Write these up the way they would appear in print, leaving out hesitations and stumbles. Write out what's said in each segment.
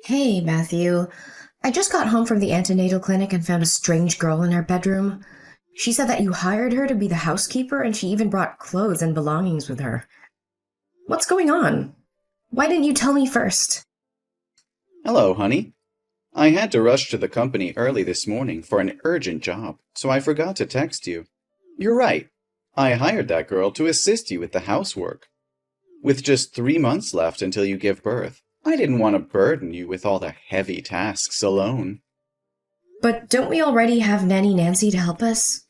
Hey, Matthew. I just got home from the antenatal clinic and found a strange girl in our bedroom. She said that you hired her to be the housekeeper and she even brought clothes and belongings with her. What's going on? Why didn't you tell me first? Hello, honey. I had to rush to the company early this morning for an urgent job, so I forgot to text you. You're right. I hired that girl to assist you with the housework. With just 3 months left until you give birth, I didn't want to burden you with all the heavy tasks alone. But don't we already have Nanny Nancy to help us?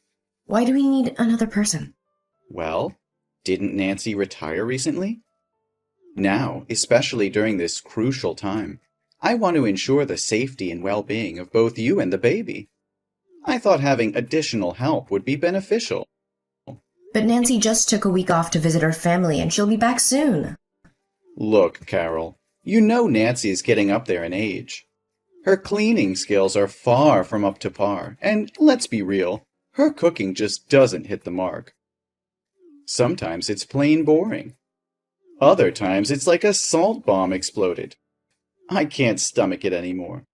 Why do we need another person? Well, didn't Nancy retire recently? Now, especially during this crucial time, I want to ensure the safety and well-being of both you and the baby. I thought having additional help would be beneficial. But Nancy just took a week off to visit her family and she'll be back soon. Look, Carol, you know Nancy's getting up there in age. Her cleaning skills are far from up to par, and let's be real, her cooking just doesn't hit the mark. Sometimes it's plain boring. Other times it's like a salt bomb exploded. I can't stomach it anymore.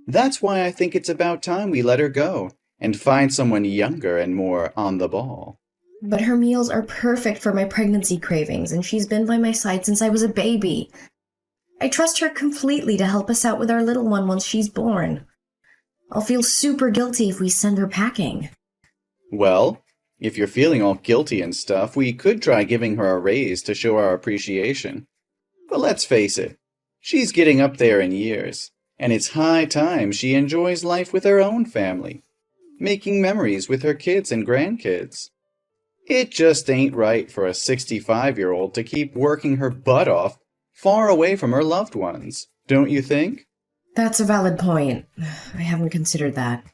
That's why I think it's about time we let her go and find someone younger and more on the ball. But her meals are perfect for my pregnancy cravings and she's been by my side since I was a baby. I trust her completely to help us out with our little one once she's born. I'll feel super guilty if we send her packing. Well, if you're feeling all guilty and stuff, we could try giving her a raise to show our appreciation. But let's face it, she's getting up there in years, and it's high time she enjoys life with her own family, making memories with her kids and grandkids. It just ain't right for a 65-year-old to keep working her butt off far away from her loved ones, don't you think? That's a valid point. I haven't considered that.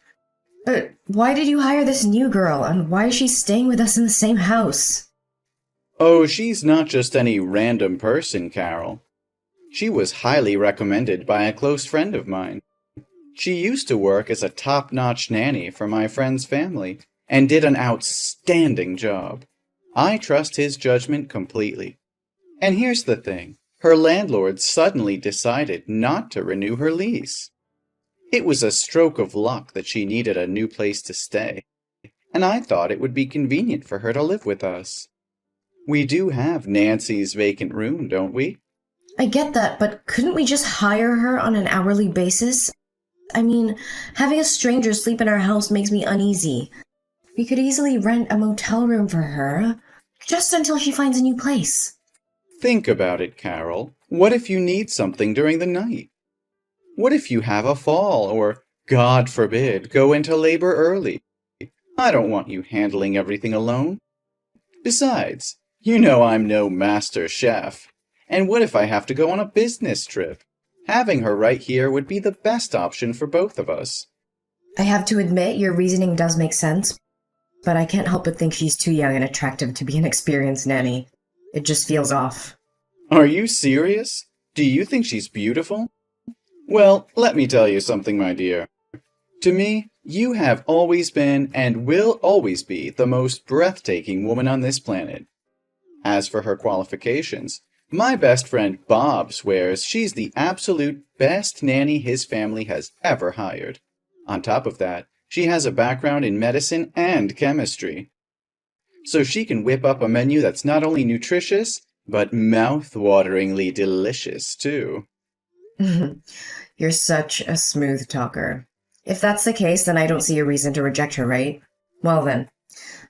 But why did you hire this new girl, and why is she staying with us in the same house? Oh, she's not just any random person, Carol. She was highly recommended by a close friend of mine. She used to work as a top-notch nanny for my friend's family and did an outstanding job. I trust his judgment completely. And here's the thing. Her landlord suddenly decided not to renew her lease. It was a stroke of luck that she needed a new place to stay, and I thought it would be convenient for her to live with us. We do have Nancy's vacant room, don't we? I get that, but couldn't we just hire her on an hourly basis? I mean, having a stranger sleep in our house makes me uneasy. We could easily rent a motel room for her, just until she finds a new place. Think about it, Carol. What if you need something during the night? What if you have a fall or, God forbid, go into labor early? I don't want you handling everything alone. Besides, you know I'm no master chef. And what if I have to go on a business trip? Having her right here would be the best option for both of us. I have to admit, your reasoning does make sense, but I can't help but think she's too young and attractive to be an experienced nanny. It just feels off. Are you serious? Do you think she's beautiful? Well, let me tell you something, my dear. To me, you have always been and will always be the most breathtaking woman on this planet. As for her qualifications, my best friend Bob swears she's the absolute best nanny his family has ever hired. On top of that, she has a background in medicine and chemistry. So she can whip up a menu that's not only nutritious, but mouth-wateringly delicious, too. You're such a smooth talker. If that's the case, then I don't see a reason to reject her, right? Well then,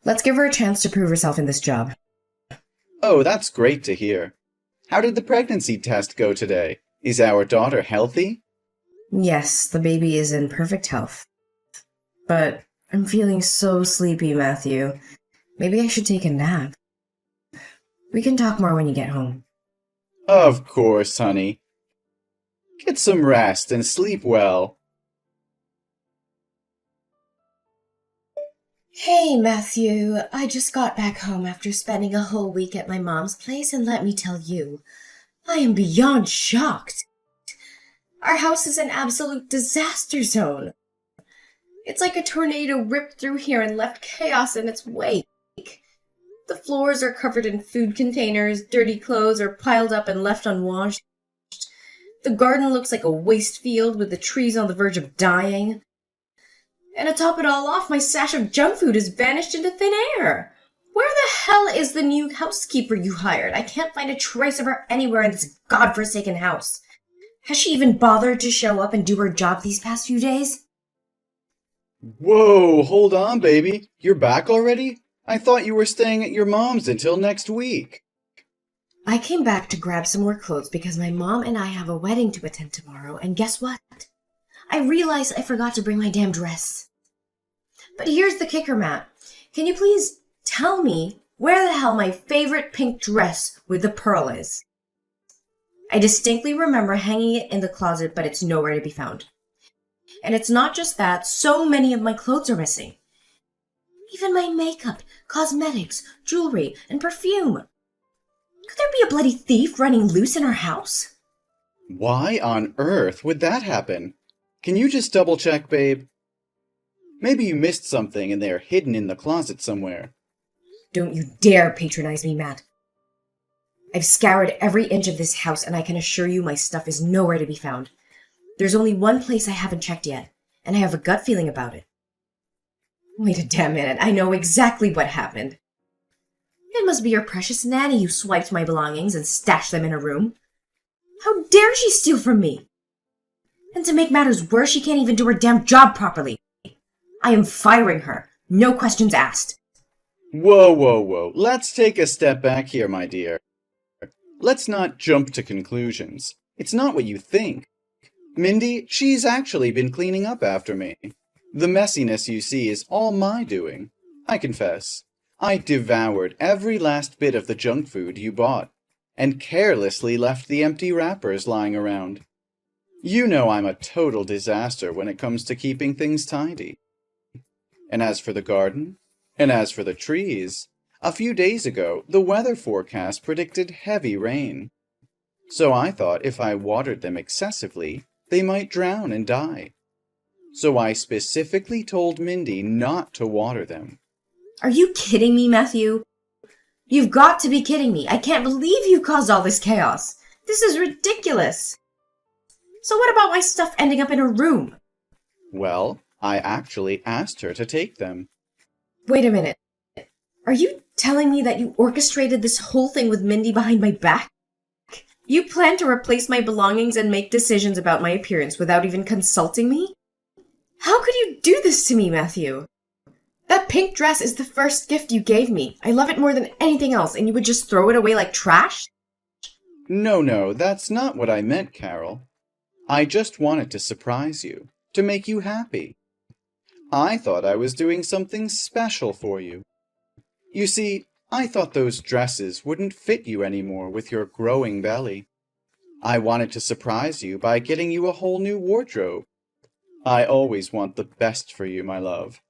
let's give her a chance to prove herself in this job. Oh, that's great to hear. How did the pregnancy test go today? Is our daughter healthy? Yes, the baby is in perfect health. But I'm feeling so sleepy, Matthew. Maybe I should take a nap. We can talk more when you get home. Of course, honey. Get some rest and sleep well. Hey, Matthew. I just got back home after spending a whole week at my mom's place, and let me tell you, I am beyond shocked. Our house is an absolute disaster zone. It's like a tornado ripped through here and left chaos in its wake. The floors are covered in food containers, dirty clothes are piled up and left unwashed. The garden looks like a waste field with the trees on the verge of dying. And to top it all off, my stash of junk food has vanished into thin air. Where the hell is the new housekeeper you hired? I can't find a trace of her anywhere in this godforsaken house. Has she even bothered to show up and do her job these past few days? Whoa, hold on, baby. You're back already? I thought you were staying at your mom's until next week. I came back to grab some more clothes because my mom and I have a wedding to attend tomorrow, and guess what? I realized I forgot to bring my damn dress. But here's the kicker, Matt. Can you please tell me where the hell my favorite pink dress with the pearl is? I distinctly remember hanging it in the closet, but it's nowhere to be found. And it's not just that, so many of my clothes are missing. Even my makeup, cosmetics, jewelry, and perfume. Could there be a bloody thief running loose in our house? Why on earth would that happen? Can you just double-check, babe? Maybe you missed something and they're hidden in the closet somewhere. Don't you dare patronize me, Matt. I've scoured every inch of this house, and I can assure you my stuff is nowhere to be found. There's only one place I haven't checked yet, and I have a gut feeling about it. Wait a damn minute, I know exactly what happened. It must be your precious nanny who swiped my belongings and stashed them in her room. How dare she steal from me? And to make matters worse, she can't even do her damn job properly. I am firing her. No questions asked. Whoa. Let's take a step back here, my dear. Let's not jump to conclusions. It's not what you think. Mindy, she's actually been cleaning up after me. The messiness you see is all my doing. I confess, I devoured every last bit of the junk food you bought, and carelessly left the empty wrappers lying around. You know I'm a total disaster when it comes to keeping things tidy. And as for the garden, and as for the trees, a few days ago the weather forecast predicted heavy rain. So I thought if I watered them excessively, they might drown and die. So I specifically told Mindy not to water them. Are you kidding me, Matthew? You've got to be kidding me. I can't believe you caused all this chaos. This is ridiculous. So what about my stuff ending up in her room? Well, I actually asked her to take them. Wait a minute. Are you telling me that you orchestrated this whole thing with Mindy behind my back? You plan to replace my belongings and make decisions about my appearance without even consulting me? How could you do this to me, Matthew? That pink dress is the first gift you gave me. I love it more than anything else, and you would just throw it away like trash? No, that's not what I meant, Carol. I just wanted to surprise you, to make you happy. I thought I was doing something special for you. You see, I thought those dresses wouldn't fit you anymore with your growing belly. I wanted to surprise you by getting you a whole new wardrobe. I always want the best for you, my love.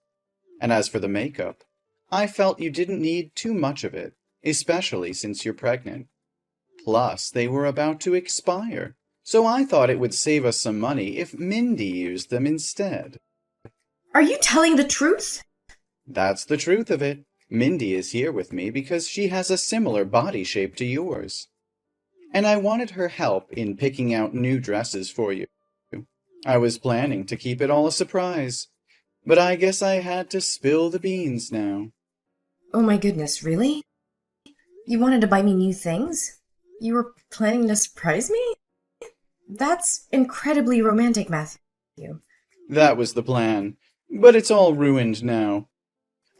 And as for the makeup, I felt you didn't need too much of it, especially since you're pregnant. Plus, they were about to expire, so I thought it would save us some money if Mindy used them instead. Are you telling the truth? That's the truth of it. Mindy is here with me because she has a similar body shape to yours. And I wanted her help in picking out new dresses for you. I was planning to keep it all a surprise, but I guess I had to spill the beans now. Oh my goodness, really? You wanted to buy me new things? You were planning to surprise me? That's incredibly romantic, Matthew. That was the plan, but it's all ruined now.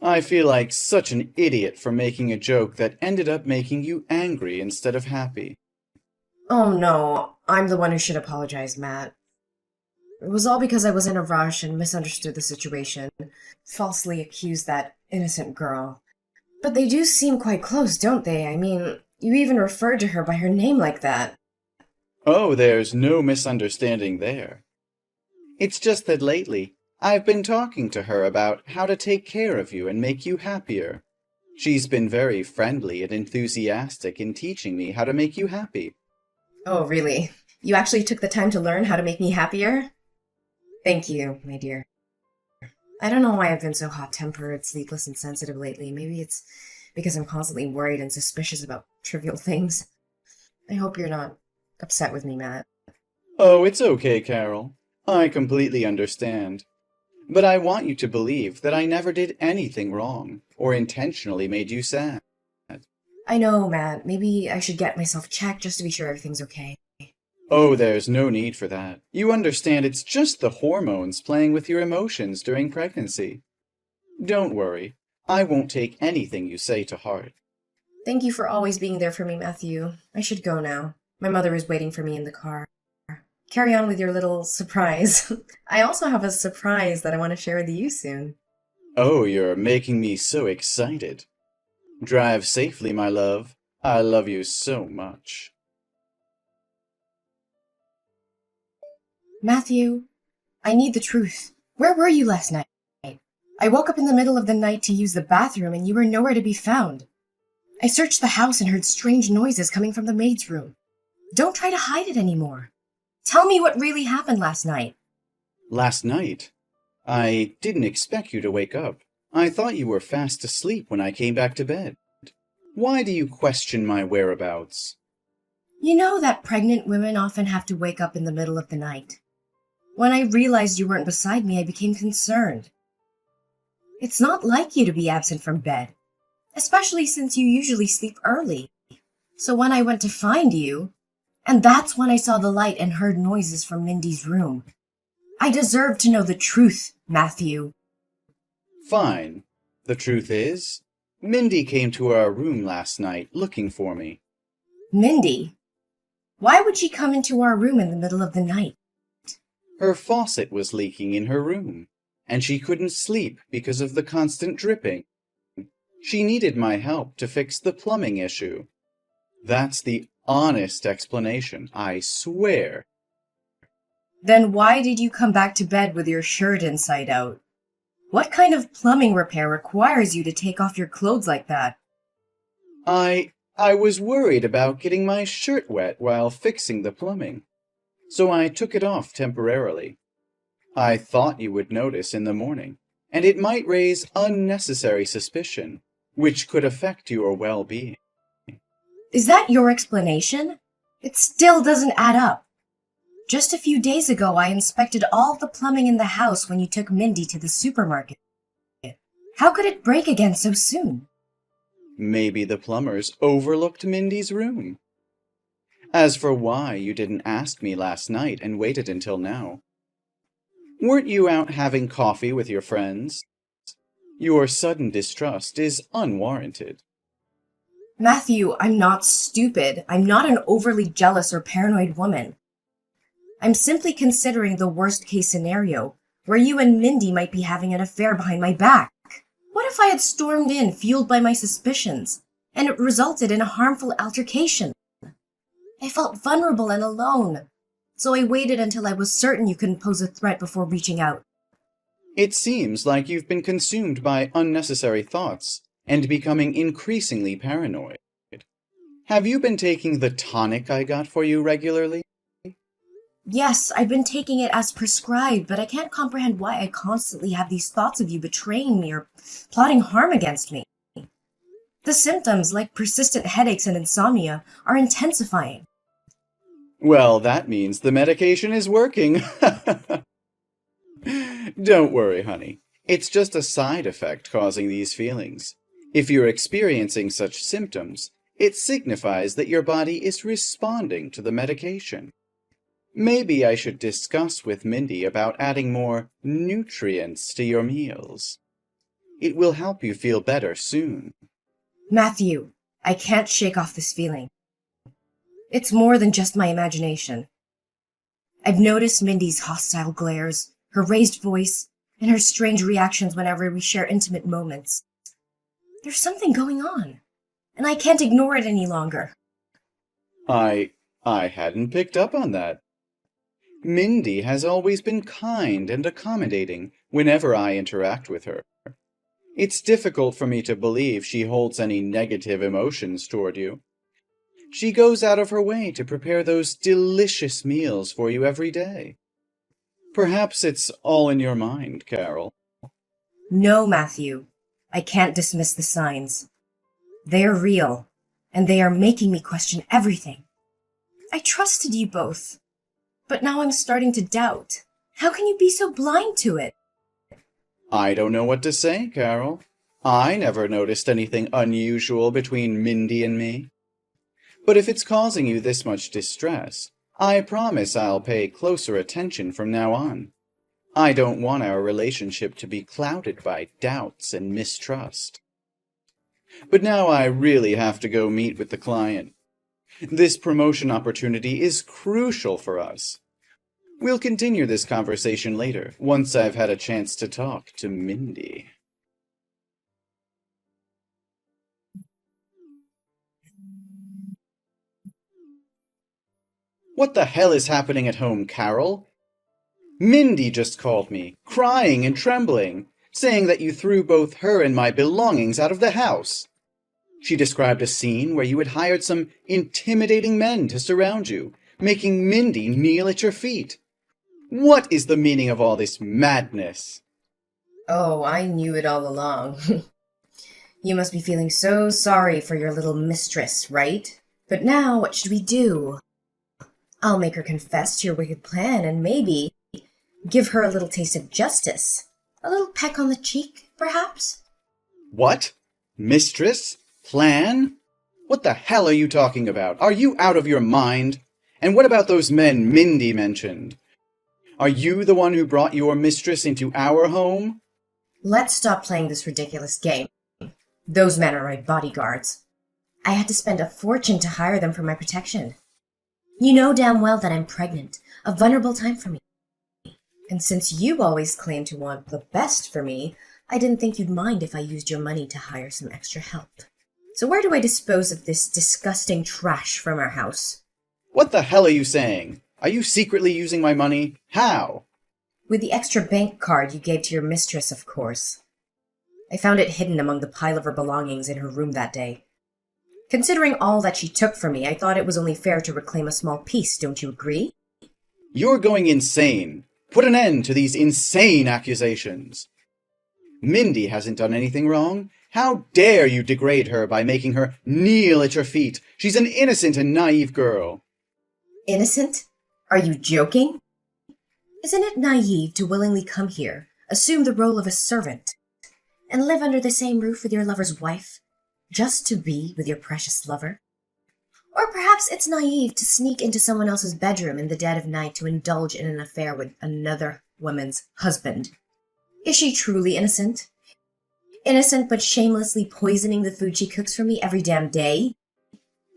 I feel like such an idiot for making a joke that ended up making you angry instead of happy. Oh no, I'm the one who should apologize, Matt. It was all because I was in a rush and misunderstood the situation, falsely accused that innocent girl. But they do seem quite close, don't they? I mean, you even referred to her by her name like that. Oh, there's no misunderstanding there. It's just that lately, I've been talking to her about how to take care of you and make you happier. She's been very friendly and enthusiastic in teaching me how to make you happy. Oh, really? You actually took the time to learn how to make me happier? Thank you, my dear. I don't know why I've been so hot-tempered, sleepless, and sensitive lately. Maybe it's because I'm constantly worried and suspicious about trivial things. I hope you're not upset with me, Matt. Oh, it's okay, Carol. I completely understand. But I want you to believe that I never did anything wrong or intentionally made you sad. I know, Matt. Maybe I should get myself checked just to be sure everything's okay. Oh, there's no need for that. You understand it's just the hormones playing with your emotions during pregnancy. Don't worry. I won't take anything you say to heart. Thank you for always being there for me, Matthew. I should go now. My mother is waiting for me in the car. Carry on with your little surprise. I also have a surprise that I want to share with you soon. Oh, you're making me so excited. Drive safely, my love. I love you so much. Matthew, I need the truth. Where were you last night? I woke up in the middle of the night to use the bathroom and you were nowhere to be found. I searched the house and heard strange noises coming from the maid's room. Don't try to hide it anymore. Tell me what really happened last night. Last night? I didn't expect you to wake up. I thought you were fast asleep when I came back to bed. Why do you question my whereabouts? You know that pregnant women often have to wake up in the middle of the night. When I realized you weren't beside me, I became concerned. It's not like you to be absent from bed, especially since you usually sleep early. So when I went to find you, and that's when I saw the light and heard noises from Mindy's room. I deserve to know the truth, Matthew. Fine. The truth is, Mindy came to our room last night looking for me. Mindy? Why would she come into our room in the middle of the night? Her faucet was leaking in her room, and she couldn't sleep because of the constant dripping. She needed my help to fix the plumbing issue. That's the honest explanation, I swear. Then why did you come back to bed with your shirt inside out? What kind of plumbing repair requires you to take off your clothes like that? I was worried about getting my shirt wet while fixing the plumbing, so I took it off temporarily. I thought you would notice in the morning, and it might raise unnecessary suspicion, which could affect your well-being. Is that your explanation? It still doesn't add up. Just a few days ago, I inspected all the plumbing in the house when you took Mindy to the supermarket. How could it break again so soon? Maybe the plumbers overlooked Mindy's room. As for why you didn't ask me last night and waited until now, weren't you out having coffee with your friends? Your sudden distrust is unwarranted. Matthew, I'm not stupid. I'm not an overly jealous or paranoid woman. I'm simply considering the worst-case scenario, where you and Mindy might be having an affair behind my back. What if I had stormed in, fueled by my suspicions, and it resulted in a harmful altercation? I felt vulnerable and alone, so I waited until I was certain you couldn't pose a threat before reaching out. It seems like you've been consumed by unnecessary thoughts and becoming increasingly paranoid. Have you been taking the tonic I got for you regularly? Yes, I've been taking it as prescribed, but I can't comprehend why I constantly have these thoughts of you betraying me or plotting harm against me. The symptoms, like persistent headaches and insomnia, are intensifying. Well, that means the medication is working. Don't worry, honey. It's just a side effect causing these feelings. If you're experiencing such symptoms, it signifies that your body is responding to the medication. Maybe I should discuss with Mindy about adding more nutrients to your meals. It will help you feel better soon. Matthew, I can't shake off this feeling. It's more than just my imagination. I've noticed Mindy's hostile glares, her raised voice, and her strange reactions whenever we share intimate moments. There's something going on, and I can't ignore it any longer. I hadn't picked up on that. Mindy has always been kind and accommodating whenever I interact with her. It's difficult for me to believe she holds any negative emotions toward you. She goes out of her way to prepare those delicious meals for you every day. Perhaps it's all in your mind, Carol. No, Matthew, I can't dismiss the signs. They are real, and they are making me question everything. I trusted you both, but now I'm starting to doubt. How can you be so blind to it? I don't know what to say, Carol. I never noticed anything unusual between Mindy and me. But if it's causing you this much distress, I promise I'll pay closer attention from now on. I don't want our relationship to be clouded by doubts and mistrust. But now I really have to go meet with the client. This promotion opportunity is crucial for us. We'll continue this conversation later, once I've had a chance to talk to Mindy. What the hell is happening at home, Carol? Mindy just called me, crying and trembling, saying that you threw both her and my belongings out of the house. She described a scene where you had hired some intimidating men to surround you, making Mindy kneel at your feet. What is the meaning of all this madness? Oh, I knew it all along. You must be feeling so sorry for your little mistress, right? But now, what should we do? I'll make her confess to your wicked plan and maybe give her a little taste of justice. A little peck on the cheek, perhaps? What? Mistress? Plan? What the hell are you talking about? Are you out of your mind? And what about those men Mindy mentioned? Are you the one who brought your mistress into our home? Let's stop playing this ridiculous game. Those men are my bodyguards. I had to spend a fortune to hire them for my protection. You know damn well that I'm pregnant, a vulnerable time for me. And since you always claim to want the best for me, I didn't think you'd mind if I used your money to hire some extra help. So where do I dispose of this disgusting trash from our house? What the hell are you saying? Are you secretly using my money? How? With the extra bank card you gave to your mistress, of course. I found it hidden among the pile of her belongings in her room that day. Considering all that she took from me, I thought it was only fair to reclaim a small piece, don't you agree? You're going insane. Put an end to these insane accusations. Mindy hasn't done anything wrong. How dare you degrade her by making her kneel at your feet? She's an innocent and naive girl. Innocent? Are you joking? Isn't it naive to willingly come here, assume the role of a servant, and live under the same roof with your lover's wife, just to be with your precious lover? Or perhaps it's naive to sneak into someone else's bedroom in the dead of night to indulge in an affair with another woman's husband. Is she truly innocent? Innocent but shamelessly poisoning the food she cooks for me every damn day?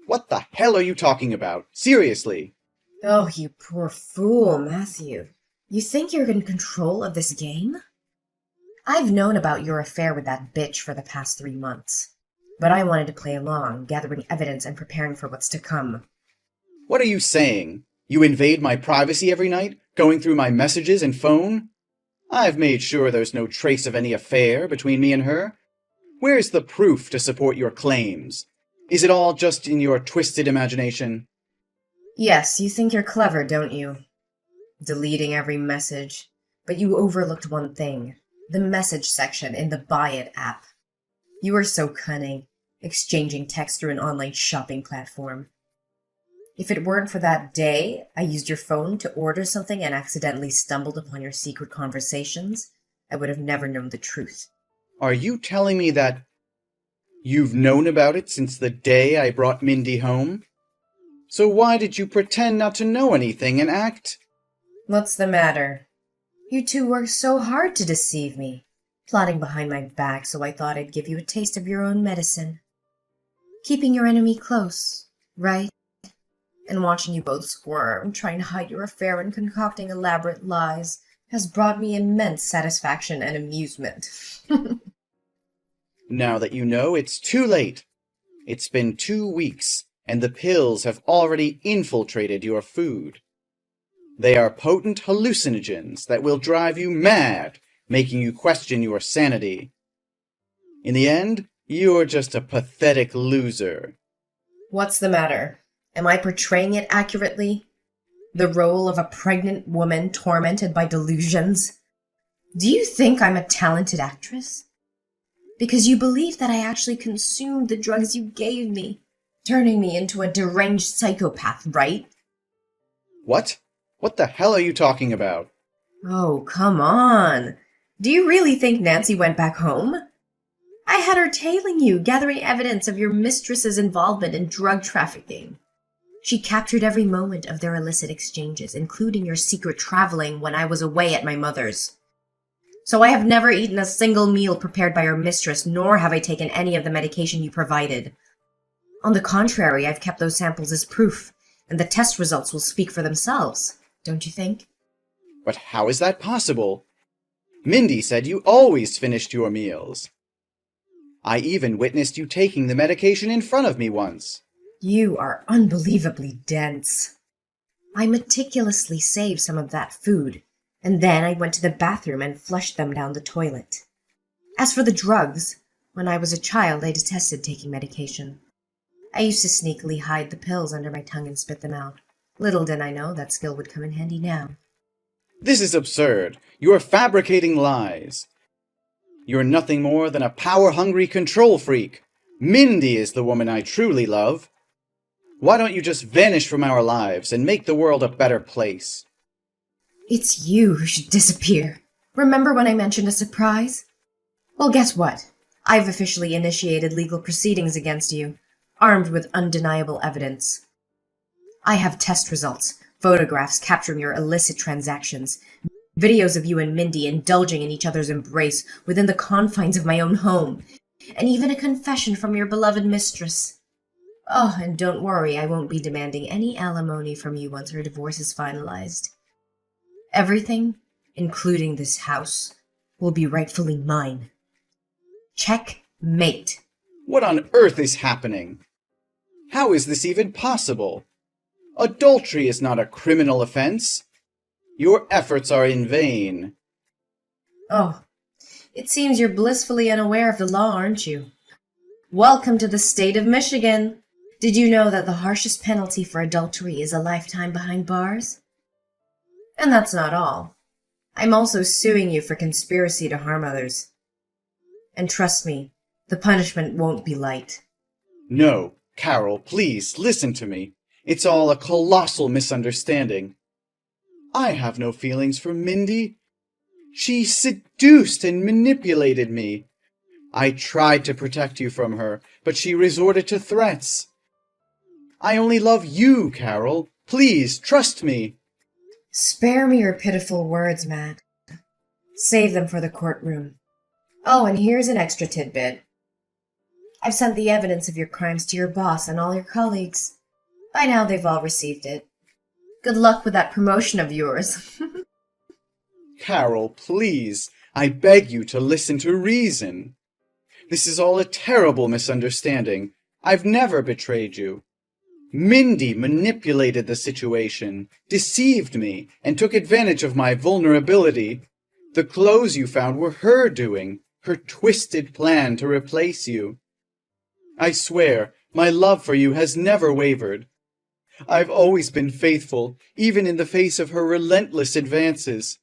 What the hell are you talking about? Seriously? Oh, you poor fool, Matthew. You think you're in control of this game? I've known about your affair with that bitch for the past 3 months. But I wanted to play along, gathering evidence and preparing for what's to come. What are you saying? You invade my privacy every night, going through my messages and phone? I've made sure there's no trace of any affair between me and her. Where's the proof to support your claims? Is it all just in your twisted imagination? Yes, you think you're clever, don't you? Deleting every message. But you overlooked one thing. The message section in the Buy It app. You are so cunning, exchanging text through an online shopping platform. If it weren't for that day I used your phone to order something and accidentally stumbled upon your secret conversations, I would have never known the truth. Are you telling me that you've known about it since the day I brought Mindy home? So why did you pretend not to know anything and act? What's the matter? You two worked so hard to deceive me, plotting behind my back, so I thought I'd give you a taste of your own medicine. Keeping your enemy close, right? And watching you both squirm, trying to hide your affair and concocting elaborate lies, has brought me immense satisfaction and amusement. Now that you know, it's too late. It's been 2 weeks, and the pills have already infiltrated your food. They are potent hallucinogens that will drive you mad, making you question your sanity. In the end, you're just a pathetic loser. What's the matter? Am I portraying it accurately? The role of a pregnant woman tormented by delusions? Do you think I'm a talented actress? Because you believe that I actually consumed the drugs you gave me, turning me into a deranged psychopath, right? What? What the hell are you talking about? Oh, come on. Do you really think Nancy went back home? I had her tailing you, gathering evidence of your mistress's involvement in drug trafficking. She captured every moment of their illicit exchanges, including your secret traveling when I was away at my mother's. So I have never eaten a single meal prepared by your mistress, nor have I taken any of the medication you provided. On the contrary, I've kept those samples as proof, and the test results will speak for themselves, don't you think? But how is that possible? Mindy said you always finished your meals. I even witnessed you taking the medication in front of me once. You are unbelievably dense. I meticulously saved some of that food, and then I went to the bathroom and flushed them down the toilet. As for the drugs, when I was a child, I detested taking medication. I used to sneakily hide the pills under my tongue and spit them out. Little did I know that skill would come in handy now. This is absurd. You are fabricating lies. You're nothing more than a power-hungry control freak. Mindy is the woman I truly love. Why don't you just vanish from our lives and make the world a better place? It's you who should disappear. Remember when I mentioned a surprise? Well, guess what? I've officially initiated legal proceedings against you, armed with undeniable evidence. I have test results, photographs capturing your illicit transactions, videos of you and Mindy indulging in each other's embrace within the confines of my own home, and even a confession from your beloved mistress. Oh, and don't worry, I won't be demanding any alimony from you once her divorce is finalized. Everything, including this house, will be rightfully mine. Checkmate. What on earth is happening? How is this even possible? Adultery is not a criminal offense. Your efforts are in vain. Oh, it seems you're blissfully unaware of the law, aren't you? Welcome to the state of Michigan. Did you know that the harshest penalty for adultery is a lifetime behind bars? And that's not all. I'm also suing you for conspiracy to harm others. And trust me, the punishment won't be light. No, Carol, please, listen to me. It's all a colossal misunderstanding. I have no feelings for Mindy. She seduced and manipulated me. I tried to protect you from her, but she resorted to threats. I only love you, Carol. Please, trust me. Spare me your pitiful words, Matt. Save them for the courtroom. Oh, and here's an extra tidbit. I've sent the evidence of your crimes to your boss and all your colleagues. By now they've all received it. Good luck with that promotion of yours. Carol, please, I beg you to listen to reason. This is all a terrible misunderstanding. I've never betrayed you. Mindy manipulated the situation, deceived me, and took advantage of my vulnerability. The clothes you found were her doing, her twisted plan to replace you. I swear, my love for you has never wavered. I've always been faithful, even in the face of her relentless advances.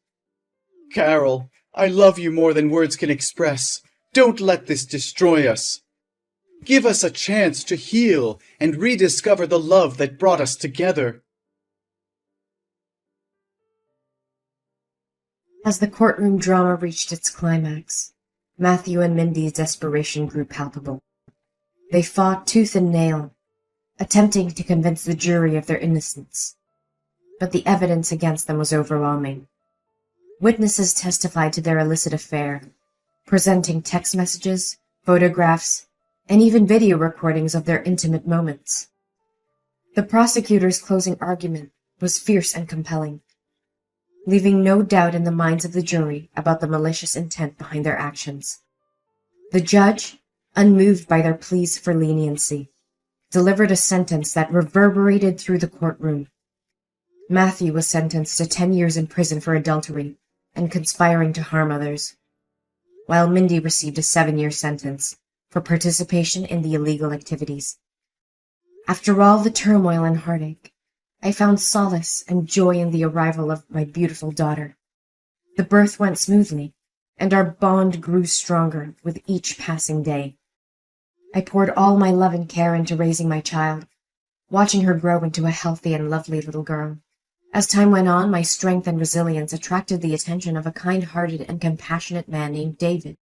Carol, I love you more than words can express. Don't let this destroy us. Give us a chance to heal and rediscover the love that brought us together. As the courtroom drama reached its climax, Matthew and Mindy's desperation grew palpable. They fought tooth and nail, attempting to convince the jury of their innocence. But the evidence against them was overwhelming. Witnesses testified to their illicit affair, presenting text messages, photographs, and even video recordings of their intimate moments. The prosecutor's closing argument was fierce and compelling, leaving no doubt in the minds of the jury about the malicious intent behind their actions. The judge, unmoved by their pleas for leniency, delivered a sentence that reverberated through the courtroom. Matthew was sentenced to 10 years in prison for adultery and conspiring to harm others, while Mindy received a 7-year sentence for participation in the illegal activities. After all the turmoil and heartache, I found solace and joy in the arrival of my beautiful daughter. The birth went smoothly, and our bond grew stronger with each passing day. I poured all my love and care into raising my child, watching her grow into a healthy and lovely little girl, As time went on, my strength and resilience attracted the attention of a kind-hearted and compassionate man named David.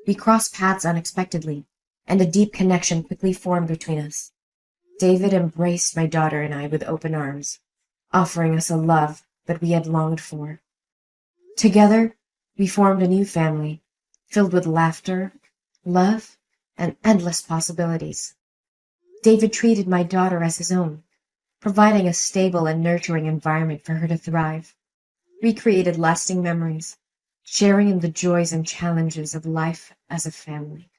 We crossed paths unexpectedly, and a deep connection quickly formed between us. David embraced my daughter and I with open arms, offering us a love that we had longed for. Together, we formed a new family, filled with laughter, love, and endless possibilities. David treated my daughter as his own, providing a stable and nurturing environment for her to thrive. We created lasting memories, sharing in the joys and challenges of life as a family.